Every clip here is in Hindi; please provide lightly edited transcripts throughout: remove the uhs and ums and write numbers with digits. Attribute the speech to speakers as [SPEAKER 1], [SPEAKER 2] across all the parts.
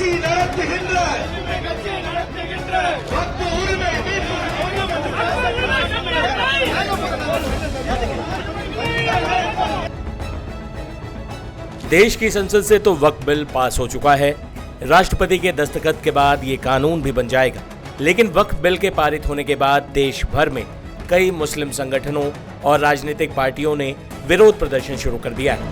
[SPEAKER 1] கட்சி நடத்துகின்ற பத்து உரிமை
[SPEAKER 2] देश की संसद से तो वक्फ बिल पास हो चुका है। राष्ट्रपति के दस्तखत के बाद ये कानून भी बन जाएगा। लेकिन वक्फ बिल के पारित होने के बाद देश भर में कई मुस्लिम संगठनों और राजनीतिक पार्टियों ने विरोध प्रदर्शन शुरू कर दिया है।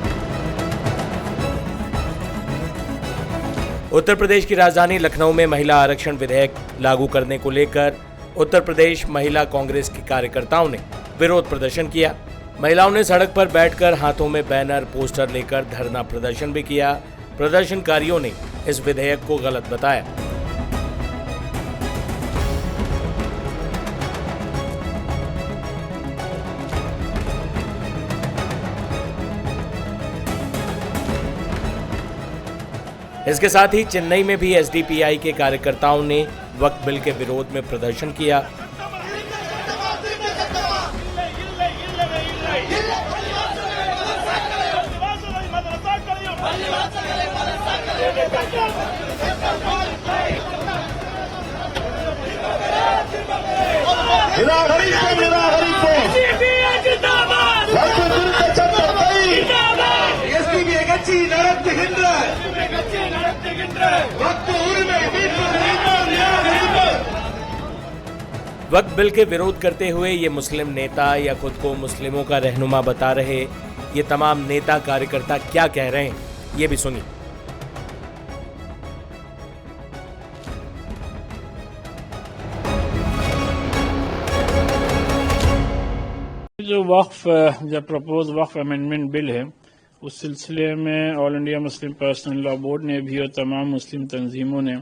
[SPEAKER 2] उत्तर प्रदेश की राजधानी लखनऊ में महिला आरक्षण विधेयक लागू करने को लेकर उत्तर प्रदेश महिला कांग्रेस के कार्यकर्ताओं ने विरोध प्रदर्शन किया। महिलाओं ने सड़क पर बैठकर हाथों में बैनर पोस्टर लेकर धरना प्रदर्शन भी किया। प्रदर्शनकारियों ने इस विधेयक को गलत बताया। इसके साथ ही चेन्नई में भी एसडीपीआई के कार्यकर्ताओं ने वक्फ बिल के विरोध में प्रदर्शन किया। वक्फ बिल के विरोध करते हुए ये मुस्लिम नेता या खुद को मुस्लिमों का रहनुमा बता रहे ये तमाम नेता कार्यकर्ता क्या कह रहे हैं, ये भी सुनिए।
[SPEAKER 3] जो जब प्रपोज वक्फ अमेंडमेंट बिल है उस सिलसिले में all India Muslim personal law board ने भी और तमाम मुस्लिम तंजीमों ने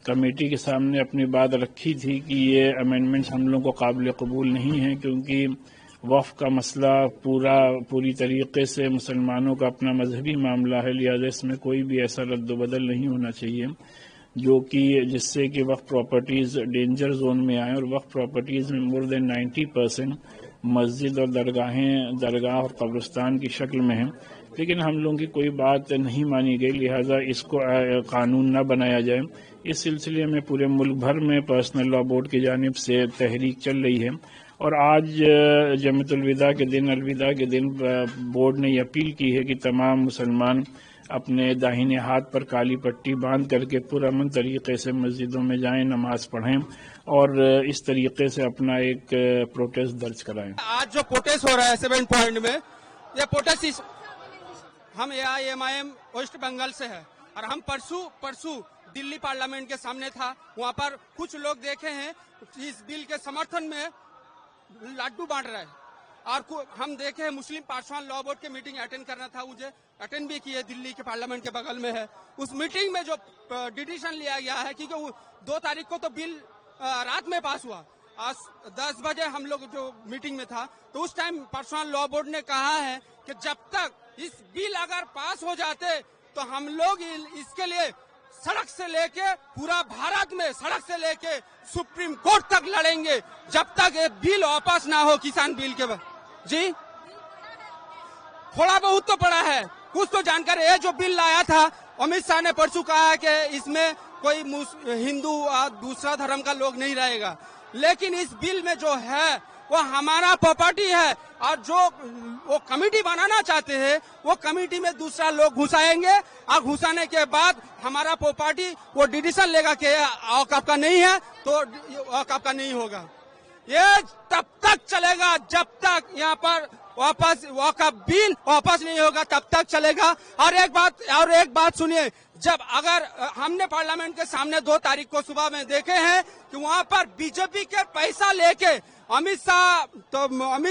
[SPEAKER 3] कमेटी के सामने अपनी बात रखी थी कि ये अमेंडमेंट्स हम लोगों को काबिल कबूल नहीं है, क्योंकि वक्फ का मसला पूरी तरीके से मुसलमानों का अपना मजहबी मामला है। लिहाजा इसमें कोई भी ऐसा रद्द-बदल नहीं होना चाहिए जो कि जिससे कि वक्फ प्रॉपर्टीज डेंजर जोन में आए। और वक्फ प्रॉपर्टीज में मोर देन 90% मस्जिद और दरगाह और कब्रिस्तान की शक्ल में है, लेकिन हम लोगों की कोई बात नहीं मानी गई। लिहाजा इसको कानून न बनाया जाए। इस सिलसिले में पूरे मुल्क भर में पर्सनल लॉ बोर्ड की जानिब से तहरीक चल रही है। और आज जमअतुल अलविदा के दिन बोर्ड ने यह अपील की है कि तमाम मुसलमान अपने दाहिने हाथ पर काली पट्टी बांध करके पुरअमन तरीके से मस्जिदों में जाएं, नमाज पढ़ें और इस तरीके से अपना एक प्रोटेस्ट दर्ज कराएं।
[SPEAKER 4] आज जो प्रोटेस्ट हो रहा है 7 पॉइंट में, यह प्रोटेस्ट हम AIMIM वेस्ट बंगाल से है और हम परसों दिल्ली पार्लियामेंट के सामने था। वहाँ पर कुछ लोग देखे हैं इस बिल के समर्थन में लड्डू बांट रहे हैं और हम देखे हैं मुस्लिम पार्सवान लॉ बोर्ड की मीटिंग अटेंड करना था, मुझे अटेंड भी किए, दिल्ली के पार्लियामेंट के बगल में है। उस मीटिंग में जो डिसीजन लिया गया है क्योंकि 2 तारीख को तो बिल रात में पास हुआ, आज 10 बजे हम लोग जो मीटिंग में था तो उस टाइम पार्सवान लॉ बोर्ड ने कहा है कि जब तक इस बिल अगर पास हो जाते तो हम लोग इसके लिए सड़क से लेके पूरा भारत में सड़क से लेके सुप्रीम कोर्ट तक लड़ेंगे जब तक ये बिल वापस ना हो। किसान बिल के जी थोड़ा बहुत तो पड़ा है, कुछ तो जानकारी। ये जो बिल लाया था अमित शाह ने परसों कहा है कि इसमें कोई हिंदू और दूसरा धर्म का लोग नहीं रहेगा, लेकिन इस बिल में जो है वो हमारा प्रॉपर्टी है और जो वो कमेटी बनाना चाहते हैं वो कमेटी में दूसरा लोग घुसाएंगे और घुसाने के बाद हमारा प्रॉपर्टी वो डिसीजन लेगा कि औकाफ का नहीं है तो औकाफ का नहीं होगा। ये तब तक चलेगा जब तक यहाँ पर वापस औकाफ बिल वापस नहीं होगा, तब तक चलेगा। और एक बात सुनिए, जब अगर हमने पार्लियामेंट के सामने 2 तारीख को सुबह में देखे हैं कि वहाँ पर बीजेपी के पैसा लेके अमित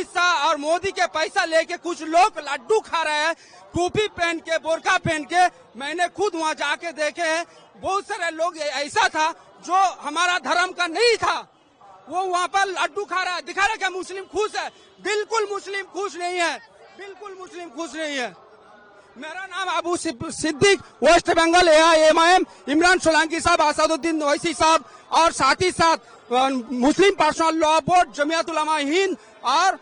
[SPEAKER 4] शाह और मोदी के पैसा लेके कुछ लोग लड्डू खा रहे हैं, टोपी पहन के, बोरका पहन के। मैंने खुद वहाँ जाके देखे हैं, बहुत सारे लोग ऐसा था जो हमारा धर्म का नहीं था, वो वहाँ पर लड्डू खा रहा है, दिखा रहा है कि मुस्लिम खुश है। बिल्कुल मुस्लिम खुश नहीं है, बिल्कुल मुस्लिम खुश नहीं है। मेरा नाम अबू सिद्दीक, वेस्ट बंगाल AIMIM, इमरान सोलंकी साहब, असदुद्दीन ओवैसी साहब और साथ ही साथ मुस्लिम पर्सनल लॉ बोर्ड, जमियत उलमा हिंद और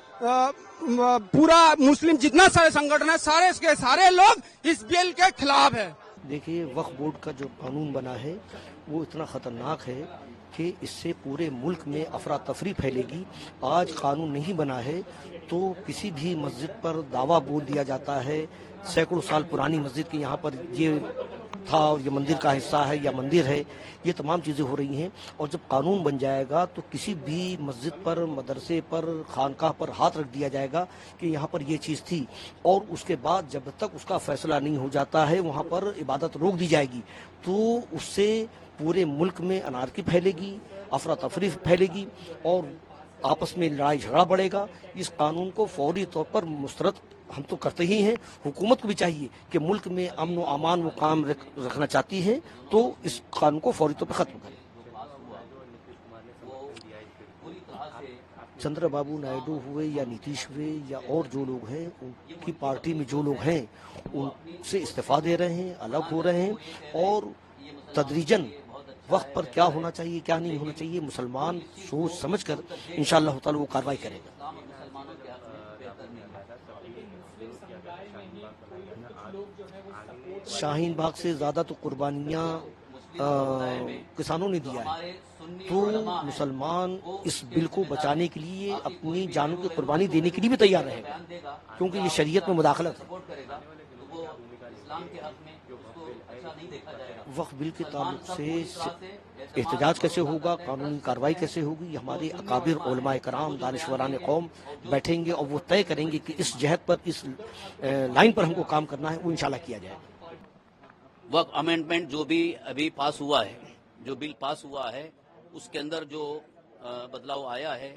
[SPEAKER 4] पूरा मुस्लिम जितना सारे संगठन है, सारे के सारे लोग इस बिल के खिलाफ है।
[SPEAKER 5] देखिए, वक्फ बोर्ड का जो कानून बना है वो इतना ख़तरनाक है कि इससे पूरे मुल्क में अफरा तफरी फैलेगी। आज कानून नहीं बना है तो किसी भी मस्जिद पर दावा बोल दिया जाता है, सैकड़ों साल पुरानी मस्जिद के यहाँ पर ये था और ये मंदिर का हिस्सा है या मंदिर है, ये तमाम चीज़ें हो रही हैं। और जब कानून बन जाएगा तो किसी भी मस्जिद पर, मदरसे पर, खानकाह पर हाथ रख दिया जाएगा कि यहाँ पर ये चीज़ थी, और उसके बाद जब तक उसका फैसला नहीं हो जाता है वहाँ पर इबादत रोक दी जाएगी। तो उससे पूरे मुल्क में अनारकी फैलेगी, अफरा तफरी फैलेगी और आपस में लड़ाई झगड़ा बढ़ेगा। इस कानून को फौरी तौर पर मुस्तरद हम तो करते ही हैं। हुकूमत को भी चाहिए कि मुल्क में अमन व अमान वो काम रखना चाहती है तो इस कानून को फौरी तौर पर खत्म करें। चंद्रबाबू नायडू हुए या नीतीश हुए या और जो लोग हैं, उनकी पार्टी में जो लोग हैं उनसे इस्तीफा दे रहे हैं, अलग हो रहे हैं और तदरीजन वक्त पर क्या होना चाहिए क्या नहीं होना चाहिए मुसलमान सोच समझकर इंशाअल्लाह ताला वो कार्रवाई करेगा। शाहीन बाग से ज्यादा तो कुर्बानियां किसानों ने दिया है, तो मुसलमान इस बिल को बचाने के लिए अपनी जानों की कुर्बानी देने के लिए भी तैयार रहेगा, क्योंकि ये शरीयत में मुदाखलत है। वक्फ बिल के ताल्लुक से एहतजाज कैसे होगा, कानूनी कार्रवाई कैसे होगी, हमारे अकाबिर उलमाए कराम दानिशवरान कौम बैठेंगे और वो तय करेंगे कि इस जहत पर, इस लाइन पर हमको काम करना है, वो इंशाल्लाह किया जाएगा।
[SPEAKER 6] वक्फ अमेंडमेंट जो भी अभी पास हुआ है, जो बिल पास हुआ है, उसके अंदर जो बदलाव आया है,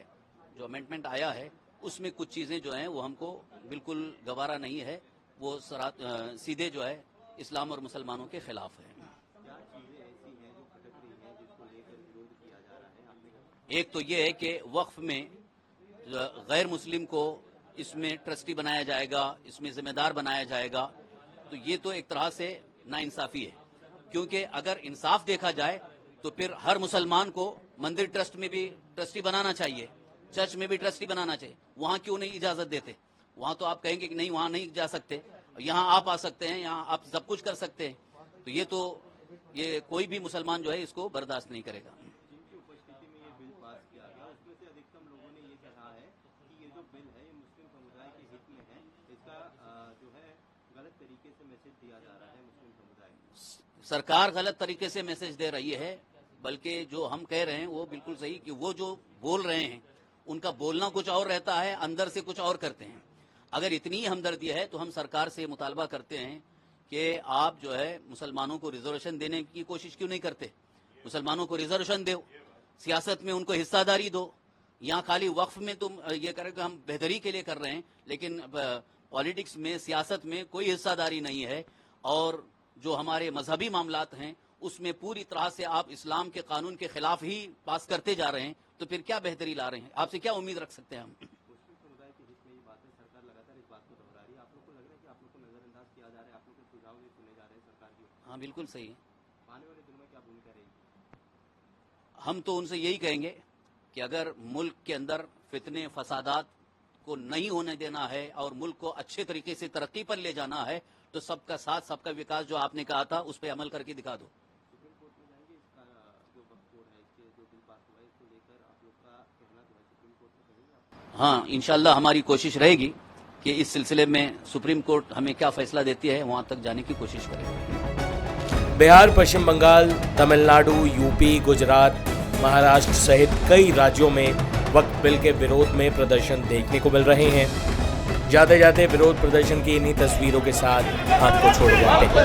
[SPEAKER 6] जो अमेंडमेंट आया है, उसमें कुछ चीज़ें जो हैं वो हमको बिल्कुल गवारा नहीं है। वो सीधे जो है इस्लाम और मुसलमानों के खिलाफ है। एक तो ये है कि वक्फ में गैर मुस्लिम को इसमें ट्रस्टी बनाया जाएगा, इसमें जिम्मेदार बनाया जाएगा, तो ये तो एक तरह से नाइंसाफी है। क्योंकि अगर इंसाफ देखा जाए तो फिर हर मुसलमान को मंदिर ट्रस्ट में भी ट्रस्टी बनाना चाहिए, चर्च में भी ट्रस्टी बनाना चाहिए। वहां क्यों नहीं इजाजत देते? वहां तो आप कहेंगे कि नहीं, वहां नहीं जा सकते, यहाँ आप आ सकते हैं, यहाँ आप सब कुछ कर सकते हैं। तो ये कोई भी मुसलमान जो है इसको बर्दाश्त नहीं करेगा। सरकार गलत तरीके से मैसेज दे रही है, बल्कि जो हम कह रहे हैं वो बिल्कुल सही कि वो जो बोल रहे हैं उनका बोलना कुछ और रहता है, अंदर से कुछ और करते हैं। अगर इतनी हमदर्दी है तो हम सरकार से मुतालबा करते हैं कि आप जो है मुसलमानों को रिजर्वेशन देने की कोशिश क्यों नहीं करते? मुसलमानों को रिजर्वेशन दो, सियासत में उनको हिस्सादारी दो। यहाँ खाली वक्फ में तुम ये करें कि हम बेहतरी के लिए कर रहे हैं, लेकिन पॉलिटिक्स में, सियासत में कोई हिस्सादारी नहीं है। और जो हमारे मजहबी मामलात हैं उसमें पूरी तरह से आप इस्लाम के कानून के खिलाफ ही पास करते जा रहे हैं, तो फिर क्या बेहतरी ला रहे हैं? आपसे क्या उम्मीद रख सकते हैं हम? हाँ, बिल्कुल सही है। हम तो उनसे यही कहेंगे कि अगर मुल्क के अंदर फितने फसादात को नहीं होने देना है और मुल्क को अच्छे तरीके से तरक्की पर ले जाना है तो सबका साथ, सबका विकास जो आपने कहा था उस पर अमल करके दिखा दो। हाँ, इंशाल्लाह हमारी कोशिश रहेगी कि इस सिलसिले में सुप्रीम कोर्ट हमें क्या फैसला देती है वहां तक जाने की कोशिश करेंगे।
[SPEAKER 2] बिहार, पश्चिम बंगाल, तमिलनाडु, यूपी, गुजरात, महाराष्ट्र सहित कई राज्यों में वक्फ बिल के विरोध में प्रदर्शन देखने को मिल रहे हैं। जाते जाते विरोध प्रदर्शन की इन्हीं तस्वीरों के साथ हाथ को छोड़ जाते हैं।